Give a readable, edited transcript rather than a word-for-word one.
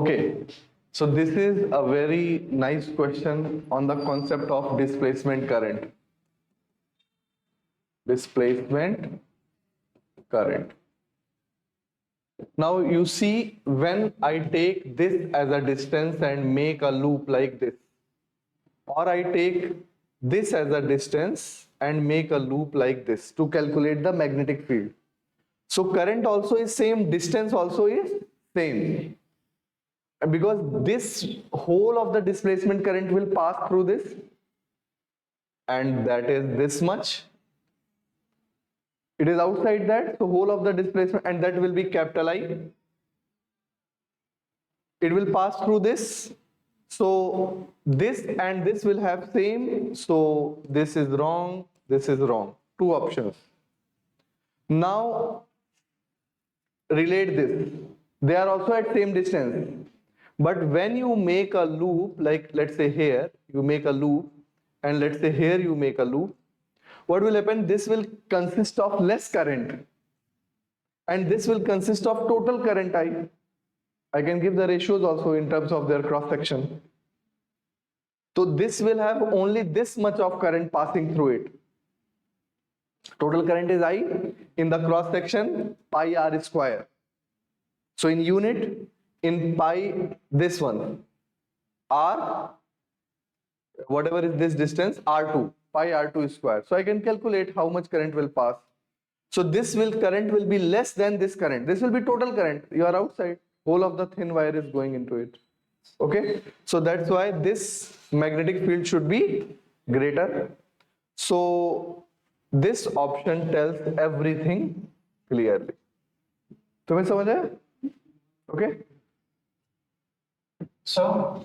Okay, so this is a very nice question on the concept of displacement current. Displacement current. Now you see, when I take this as a distance and make a loop like this, or I take this as a distance and make a loop like this to calculate the magnetic field. So current also is same, distance also is same. And because this whole of the displacement current will pass through this, and that is this much. It is outside that, so whole of the displacement, and that will be capital I. It will pass through this. So this and this will have same. So this is wrong, this is wrong. Two options. Now relate this. They are also at same distance. But when you make a loop, like let's say here, you make a loop, and let's say here you make a loop, what will happen? This will consist of less current, and this will consist of total current I. I can give the ratios also in terms of their cross section. So this will have only this much of current passing through it. Total current is I, in the cross section pi r square. So in unit, in pi, this one, r, whatever is this distance, r2, pi r2 square. So I can calculate how much current will pass. So this current will be less than this current. This will be total current. You are outside. Whole of the thin wire is going into it. Okay. So that's why this magnetic field should be greater. So this option tells everything clearly. तुम्हें समझ आया? Okay. So,